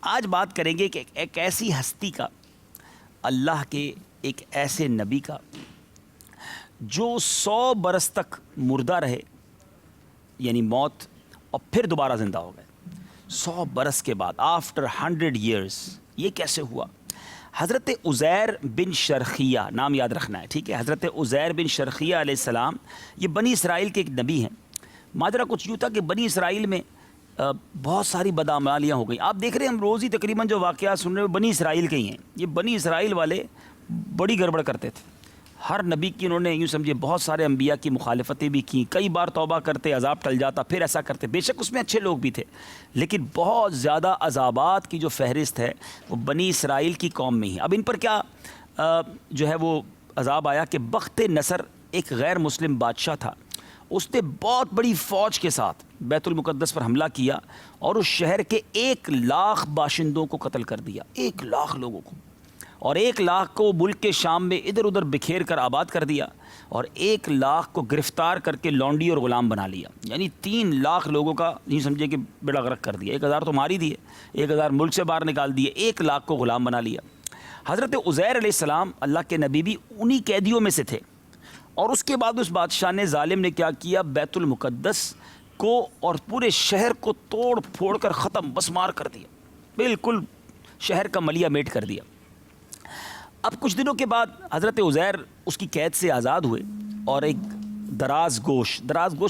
آج بات کریں گے کہ ایک ایسی ہستی کا، اللہ کے ایک ایسے نبی کا جو 100 برس تک مردہ رہے، یعنی موت، اور پھر دوبارہ زندہ ہو گئے 100 برس کے بعد، آفٹر 100 ایئرس۔ یہ کیسے ہوا؟ حضرت عزیر بن شرخیہ، نام یاد رکھنا ہے، ٹھیک ہے؟ حضرت عزیر بن شرخیہ علیہ السلام یہ بنی اسرائیل کے ایک نبی ہیں۔ ماجرا کچھ یوں تھا کہ بنی اسرائیل میں بہت ساری بدعمالیاں ہو گئیں۔ آپ دیکھ رہے ہیں ہم روز ہی تقریباً جو واقعات سن رہے ہیں بنی اسرائیل کے ہی ہیں۔ یہ بنی اسرائیل والے بڑی گڑبڑ کرتے تھے، ہر نبی کی انہوں نے یوں سمجھے بہت سارے انبیاء کی مخالفتیں بھی کیں، کئی بار توبہ کرتے، عذاب ٹل جاتا، پھر ایسا کرتے۔ بے شک اس میں اچھے لوگ بھی تھے، لیکن بہت زیادہ عذابات کی جو فہرست ہے وہ بنی اسرائیل کی قوم میں ہی۔ اب ان پر کیا جو ہے وہ عذاب آیا کہ بخت نصر ایک غیر مسلم بادشاہ تھا، اس نے بہت بڑی فوج کے ساتھ بیت المقدس پر حملہ کیا اور اس شہر کے 1 لاکھ باشندوں کو قتل کر دیا، 1 لاکھ لوگوں کو، اور 1 لاکھ کو ملک کے شام میں ادھر ادھر بکھیر کر آباد کر دیا، اور 1 لاکھ کو گرفتار کر کے لونڈی اور غلام بنا لیا۔ یعنی 3 لاکھ لوگوں کا نہیں سمجھے کہ بیڑا غرق کر دیا۔ 1000 تو مار ہی دیے، 1000 ملک سے باہر نکال دیے، 1 لاکھ کو غلام بنا لیا۔ حضرت عزیر علیہ السلام اللہ کے نبی بھی انہی قیدیوں میں سے تھے، اور اس کے بعد اس بادشاہ نے، ظالم نے کیا کیا، بیت المقدس کو اور پورے شہر کو توڑ پھوڑ کر ختم بسمار کر دیا، بالکل شہر کا ملیہ میٹ کر دیا۔ اب کچھ دنوں کے بعد حضرت عزیر اس کی قید سے آزاد ہوئے، اور ایک دراز گوش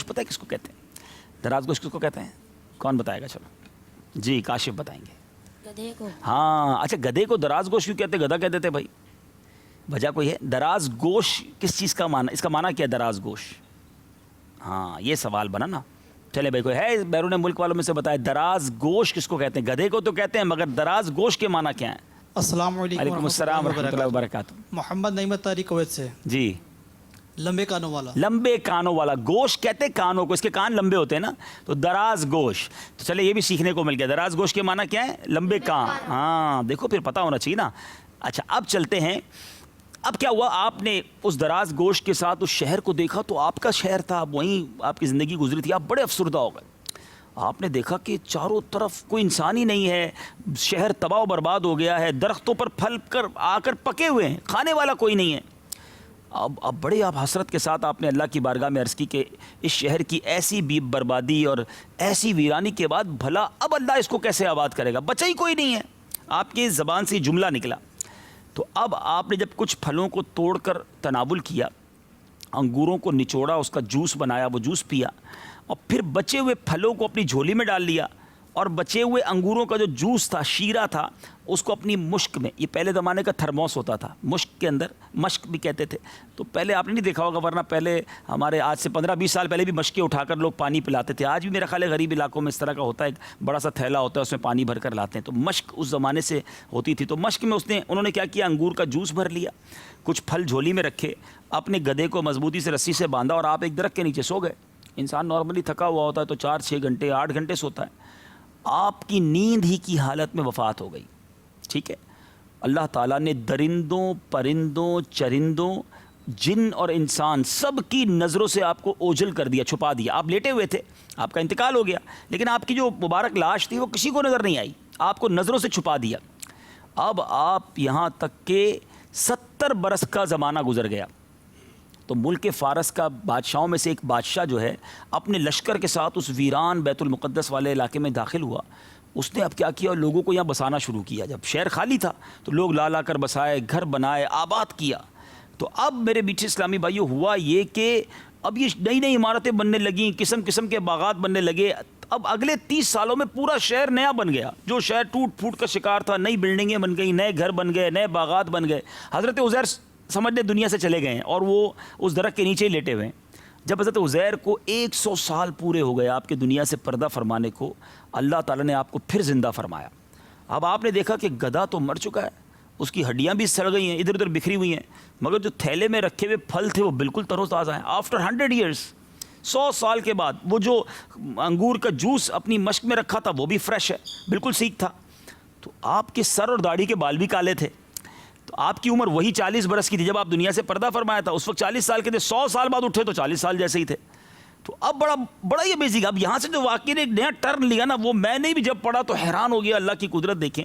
پتہ ہے کس کو کہتے ہیں؟ دراز گوش کس کو کہتے ہیں؟ کون بتائے گا؟ چلو جی، کاشف بتائیں گے۔ گدھے کو۔ ہاں اچھا، گدھے کو دراز گوش کیوں کہتے ہیں؟ گدھا کہتے تھے بھائی، وجہ کوئی ہے؟ دراز گوش کس چیز کا معنی، اس کا معنی کیا ہے دراز گوش؟ ہاں یہ سوال بنا نا۔ چلے بھائی، کوئی ہے بیرون ملک والوں میں سے بتائے دراز گوش کس کو کہتے ہیں؟ گدھے کو تو کہتے ہیں، مگر دراز گوش کے معنی کیا ہے؟ السلام علیکم وعلیکم السلام ورحمۃ اللہ وبرکاتہ۔ محمد نعمت طارق کویت سے۔ جی، لمبے کانوں والا۔ لمبے کانوں والا، گوش کہتے ہیں کانوں کو، اس کے کان لمبے ہوتے ہیں نا، تو دراز گوش۔ تو چلے یہ بھی سیکھنے کو مل گیا، دراز گوش کے معنی کیا ہے؟ لمبے کان۔ ہاں دیکھو، پھر پتہ ہونا چاہیے نا۔ اچھا اب چلتے ہیں، اب کیا ہوا؟ آپ نے اس دراز گوش کے ساتھ اس شہر کو دیکھا، تو آپ کا شہر تھا، وہیں آپ کی زندگی گزری تھی، آپ بڑے افسردہ ہو گئے۔ آپ نے دیکھا کہ چاروں طرف کوئی انسان ہی نہیں ہے، شہر تباہ و برباد ہو گیا ہے، درختوں پر پھل آ کر پکے ہوئے ہیں، کھانے والا کوئی نہیں ہے۔ اب بڑے آپ حسرت کے ساتھ آپ نے اللہ کی بارگاہ میں عرض کی کہ اس شہر کی ایسی بربادی اور ایسی ویرانی کے بعد بھلا اب اللہ اس کو کیسے آباد کرے گا؟ بچا ہی کوئی نہیں ہے۔ آپ کی زبان سے جملہ نکلا۔ تو اب آپ نے جب کچھ پھلوں کو توڑ کر تناول کیا، انگوروں کو نچوڑا، اس کا جوس بنایا، وہ جوس پیا، اور پھر بچے ہوئے پھلوں کو اپنی جھولی میں ڈال لیا، اور بچے ہوئے انگوروں کا جو جوس تھا، شیرہ تھا، اس کو اپنی مشک میں، یہ پہلے زمانے کا تھرموس ہوتا تھا، مشک کے اندر، مشک بھی کہتے تھے، تو پہلے آپ نے نہیں دیکھا ہوگا، ورنہ پہلے ہمارے آج سے 15-20 سال پہلے بھی مشکیں اٹھا کر لوگ پانی پلاتے تھے۔ آج بھی میرا خیال ہے غریب علاقوں میں اس طرح کا ہوتا ہے، ایک بڑا سا تھیلا ہوتا ہے، اس میں پانی بھر کر لاتے ہیں، تو مشک اس زمانے سے ہوتی تھی۔ تو مشک میں انہوں نے کیا کیا، انگور کا جوس بھر لیا، کچھ پھل جھولی میں رکھے، اپنے گدھے کو مضبوطی سے رسی سے باندھا، اور آپ ایک درخت کے نیچے سو گئے۔ انسان نارملی تھکا ہوا ہوتا ہے تو 4-6 گھنٹے 8 گھنٹے سوتا ہے، آپ کی نیند ہی کی حالت میں وفات ہو گئی، ٹھیک ہے؟ اللہ تعالیٰ نے درندوں، پرندوں، چرندوں، جن اور انسان سب کی نظروں سے آپ کو اوجھل کر دیا، چھپا دیا۔ آپ لیٹے ہوئے تھے، آپ کا انتقال ہو گیا، لیکن آپ کی جو مبارک لاش تھی وہ کسی کو نظر نہیں آئی، آپ کو نظروں سے چھپا دیا۔ اب آپ یہاں تک کہ 70 برس کا زمانہ گزر گیا، تو ملک فارس کا بادشاہوں میں سے ایک بادشاہ جو ہے اپنے لشکر کے ساتھ اس ویران بیت المقدس والے علاقے میں داخل ہوا۔ اس نے اب کیا کیا، لوگوں کو یہاں بسانا شروع کیا۔ جب شہر خالی تھا تو لوگ لا کر بسائے، گھر بنائے، آباد کیا۔ تو اب میرے میٹھے اسلامی بھائیو، ہوا یہ کہ اب یہ نئی نئی عمارتیں بننے لگیں، قسم قسم کے باغات بننے لگے۔ اب اگلے 30 سالوں میں پورا شہر نیا بن گیا، جو شہر ٹوٹ پھوٹ کا شکار تھا، نئی بلڈنگیں بن گئیں، نئے گھر بن گئے، نئے باغات بن گئے۔ حضرت عزیر سمجھنے دنیا سے چلے گئے ہیں، اور وہ اس درخت کے نیچے ہی لیٹے ہوئے ہیں۔ جب حضرت عزیر کو 100 سال پورے ہو گئے آپ کے دنیا سے پردہ فرمانے کو، اللہ تعالیٰ نے آپ کو پھر زندہ فرمایا۔ اب آپ نے دیکھا کہ گدھا تو مر چکا ہے، اس کی ہڈیاں بھی سڑ گئی ہیں، ادھر ادھر بکھری ہوئی ہیں، مگر جو تھیلے میں رکھے ہوئے پھل تھے وہ بالکل تر و تازہ ہیں۔ آفٹر 100 ایئرس، 100 سال کے بعد، وہ جو انگور کا جوس اپنی مشک میں رکھا تھا وہ بھی فریش ہے، بالکل سیکھ تھا۔ تو آپ کے سر اور داڑھی کے بال بھی کالے تھے، تو آپ کی عمر وہی 40 برس کی تھی جب آپ دنیا سے پردہ فرمایا تھا۔ اس وقت 40 سال کے تھے، 100 سال بعد اٹھے تو 40 سال جیسے ہی تھے۔ تو اب بڑا ہی امیزنگ. اب یہاں سے جو واقعے نے ایک نیا ٹرن لیا نا, وہ میں نے بھی جب پڑھا تو حیران ہو گیا. اللہ کی قدرت دیکھیں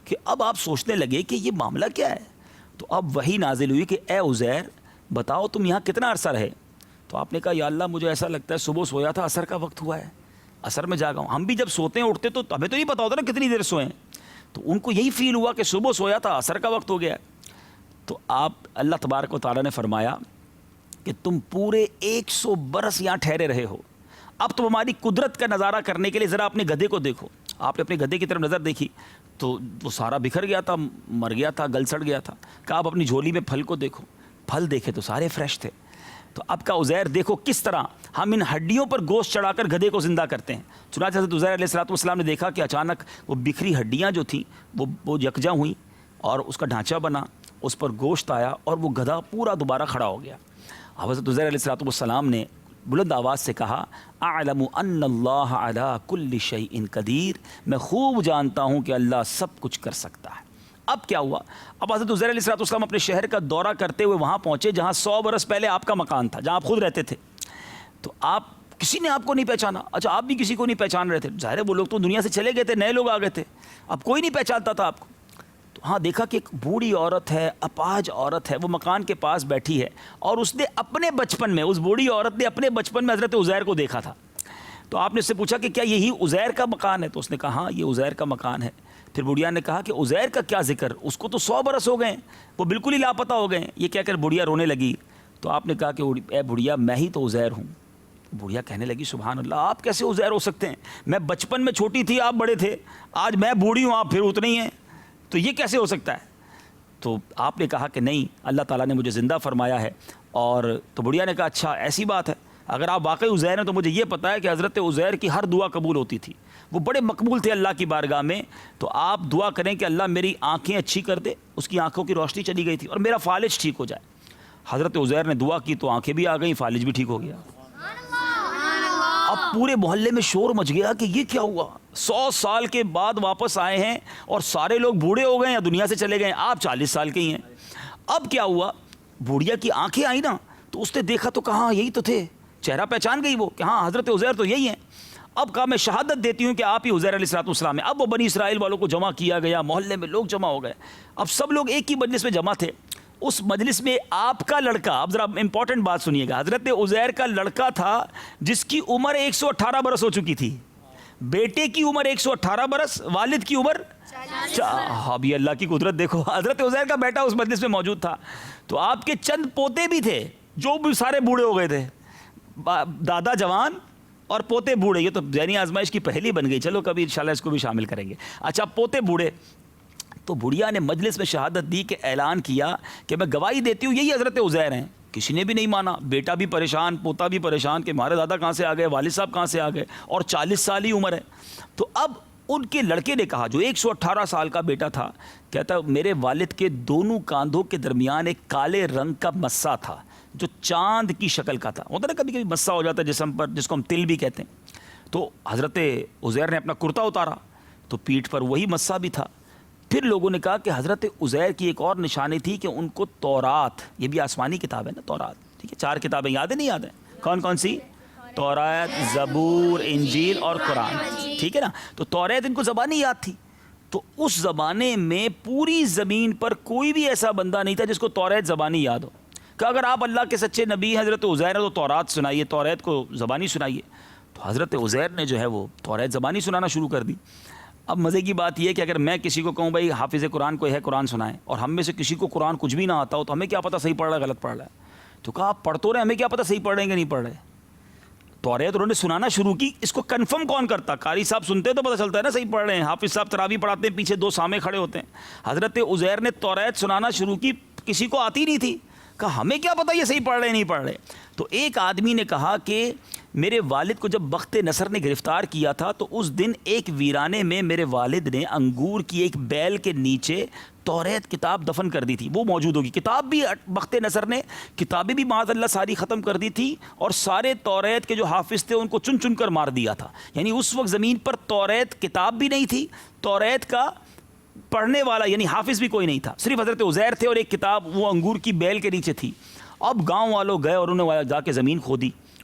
کہ اب آپ سوچنے لگے کہ یہ معاملہ کیا ہے. تو اب وہی نازل ہوئی کہ اے عزیر بتاؤ تم یہاں کتنا عرصہ رہے. تو آپ نے کہا یا اللہ مجھے ایسا لگتا ہے صبح سویا تھا, عصر کا وقت ہوا ہے, عصر میں جاگا ہوں. ہم بھی جب سوتے ہیں اٹھتے تو ہمیں تو نہیں پتا ہوتا نا کتنی دیر سوئے ہیں. تو ان کو یہی فیل ہوا کہ صبح سویا تھا, عصر کا وقت ہو گیا. تو آپ اللہ تبارک و تعالیٰ نے فرمایا کہ تم پورے 100 برس یہاں ٹھہرے رہے ہو. اب تم ہماری قدرت کا نظارہ کرنے کے لیے ذرا اپنے گدھے کو دیکھو. آپ نے اپنے گدھے کی طرف نظر دیکھی تو وہ سارا بکھر گیا تھا, مر گیا تھا, گل سڑ گیا تھا. کہا آپ اپنی جھولی میں پھل کو دیکھو. پھل دیکھے تو سارے فریش تھے. تو اب کا عزیر دیکھو کس طرح ہم ان ہڈیوں پر گوشت چڑھا کر گدھے کو زندہ کرتے ہیں. چنانچہ حضرت عزیر علیہ السلام نے دیکھا کہ اچانک وہ بکھری ہڈیاں جو تھیں وہ یکجا ہوئیں اور اس کا ڈھانچہ بنا, اس پر گوشت آیا اور وہ گدھا پورا دوبارہ کھڑا ہو گیا. حضرت عزیر علیہ السلام نے بلند آواز سے کہا اعلم ان اللہ علی کل شیء قدیر, میں خوب جانتا ہوں کہ اللہ سب کچھ کر سکتا ہے. اب کیا ہوا, اب حضرت عزیر علیہ السلام اپنے شہر کا دورہ کرتے ہوئے وہاں پہنچے جہاں 100 برس پہلے آپ کا مکان تھا, جہاں آپ خود رہتے تھے. تو آپ کسی نے آپ کو نہیں پہچانا. اچھا آپ بھی کسی کو نہیں پہچان رہے تھے. ظاہر ہے وہ لوگ تو دنیا سے چلے گئے تھے, نئے لوگ آ گئے تھے, اب کوئی نہیں پہچانتا تھا آپ کو. تو ہاں دیکھا کہ ایک بوڑھی عورت ہے, اپاہج عورت ہے, وہ مکان کے پاس بیٹھی ہے اور اس نے اپنے بچپن میں, اس بوڑھی عورت نے اپنے بچپن میں حضرت عزیر کو دیکھا تھا. تو آپ نے اس سے پوچھا کہ کیا یہی عزیر کا مکان ہے؟ تو اس نے کہا ہاں یہ عزیر کا مکان ہے. پھر بڑھیا نے کہا کہ عزیر کا کیا ذکر, اس کو تو 100 برس ہو گئے ہیں, وہ بالکل ہی لاپتہ ہو گئے ہیں. یہ کہہ کر بڑھیا رونے لگی. تو آپ نے کہا کہ اے بڑھیا میں ہی تو عزیر ہوں. بڑھیا کہنے لگی سبحان اللہ, آپ کیسے عزیر ہو سکتے ہیں؟ میں بچپن میں چھوٹی تھی, آپ بڑے تھے, آج میں بوڑھی ہوں, آپ پھر اتنے ہی ہیں, تو یہ کیسے ہو سکتا ہے؟ تو آپ نے کہا کہ نہیں, اللہ تعالیٰ نے مجھے زندہ فرمایا ہے. اور تو بڑھیا نے کہا اچھا ایسی بات ہے, اگر آپ واقعی عزیر ہیں تو مجھے یہ پتہ ہے کہ حضرت عزیر کی ہر دعا قبول ہوتی تھی, وہ بڑے مقبول تھے اللہ کی بارگاہ میں. تو آپ دعا کریں کہ اللہ میری آنکھیں اچھی کر دے. اس کی آنکھوں کی روشنی چلی گئی تھی, اور میرا فالج ٹھیک ہو جائے. حضرت عزیر نے دعا کی تو آنکھیں بھی آ گئیں, فالج بھی ٹھیک ہو گیا. اب پورے محلے میں شور مچ گیا کہ یہ کیا ہوا, 100 سال کے بعد واپس آئے ہیں اور سارے لوگ بوڑھے ہو گئے یا دنیا سے چلے گئے, آپ 40 سال کے ہی ہیں. اب کیا ہوا, بوڑھیا کی آنکھیں آئیں نا تو اس نے دیکھا تو کہا یہی تو تھے, چہرہ پہچان گئی وہ کہ ہاں حضرت عزیر تو یہی ہیں. اب کہا میں شہادت دیتی ہوں کہ آپ ہی عزیر علیہ السلام ہیں. اب وہ بنی اسرائیل والوں کو جمع کیا گیا, محلے میں لوگ جمع ہو گئے. اب سب لوگ ایک ہی مجلس میں جمع تھے. اس مجلس میں آپ کا لڑکا, اب ذرا امپورٹنٹ بات سنیے گا, حضرت عزیر کا لڑکا تھا جس کی عمر 118 برس ہو چکی تھی. بیٹے کی عمر 118 برس, والد کی عمر 40. اب یہ اللہ کی قدرت دیکھو, حضرت عزیر کا بیٹا اس مجلس میں موجود تھا. تو آپ کے چند پوتے بھی تھے جو بھی سارے بوڑھے ہو گئے تھے, دادا جوان اور پوتے بوڑھے. یہ تو ذہنی آزمائش کی پہلی بن گئی, چلو کبھی انشاءاللہ اس کو بھی شامل کریں گے. اچھا پوتے بوڑھے. تو بڑھیا نے مجلس میں شہادت دی کہ اعلان کیا کہ میں گواہی دیتی ہوں یہی حضرت عزیر ہیں. کسی نے بھی نہیں مانا, بیٹا بھی پریشان, پوتا بھی پریشان کہ ہمارے دادا کہاں سے آ گئے, والد صاحب کہاں سے آ گئے, اور 40 سال ہی عمر ہے. تو اب ان کے لڑکے نے کہا, جو 118 سال کا بیٹا تھا, کہتا میرے والد کے دونوں کاندھوں کے درمیان ایک کالے رنگ کا مسا تھا جو چاند کی شکل کا تھا. ہوتا نا کبھی کبھی مسا ہو جاتا ہے جسم پر, جس کو ہم تل بھی کہتے ہیں. تو حضرت عزیر نے اپنا کرتا اتارا تو پیٹھ پر وہی مسا بھی تھا. پھر لوگوں نے کہا کہ حضرت عزیر کی ایک اور نشانی تھی کہ ان کو تورات, یہ بھی آسمانی کتاب ہے نا تورات, ٹھیک ہے, 4 کتابیں یاد ہیں نہیں یاد ہیں؟ کون کون سی؟ تورات, زبور, انجیل اور قرآن, ٹھیک ہے نا. تو تورات ان کو زبانی یاد تھی. تو اس زمانے میں پوری زمین پر کوئی بھی ایسا بندہ نہیں تھا جس کو تورات زبانی یاد ہو. کہ اگر آپ اللہ کے سچے نبی حضرت عزیر ہیں تو تورات سنائیے, تورات کو زبانی سنائیے. تو حضرت عزیر نے جو ہے وہ تورات زبانی سنانا شروع کر دی. اب مزے کی بات یہ ہے کہ اگر میں کسی کو کہوں بھائی حافظ قرآن کوئی ہے قرآن سنائیں, اور ہم میں سے کسی کو قرآن کچھ بھی نہ آتا ہو, تو ہمیں کیا پتہ صحیح پڑھ رہا ہے غلط پڑھ رہا ہے. تو کہا آپ پڑھ تو رہے, ہمیں کیا پتہ صحیح پڑھ رہے ہیں کہ نہیں پڑھ رہے. تورات انہوں نے سنانا شروع کی. اس کو کنفرم کون کرتا؟ قاری صاحب سنتے تو پتہ چلتا ہے نا صحیح پڑھ رہے ہیں. حافظ صاحب تراویح پڑھاتے ہیں, پیچھے 2 سامے کھڑے ہوتے ہیں. حضرت عزیر نے تورات سنانا شروع کی, کسی کو آتی نہیں تھی. کہا ہمیں کیا پتہ یہ صحیح پڑھ رہے نہیں پڑھ رہے. تو ایک آدمی نے کہا کہ میرے والد کو جب بخت نصر نے گرفتار کیا تھا تو اس دن ایک ویرانے میں میرے والد نے انگور کی ایک بیل کے نیچے تورات کتاب دفن کر دی تھی. وہ موجود ہوگی کتاب بھی, بخت نصر نے کتابیں بھی معاذ اللہ ساری ختم کر دی تھی, اور سارے تورات کے جو حافظ تھے ان کو چن چن کر مار دیا تھا. یعنی اس وقت زمین پر تورات کتاب بھی نہیں تھی, تورات کا پڑھنے والا یعنی حافظ بھی کوئی نہیں تھا, صرف حضرت عزیر تھے اور ایک کتاب وہ انگور کی بیل کے نیچے تھی. اب گاؤں والوں گئے اور انہوں نے جا کے زمین کھودی,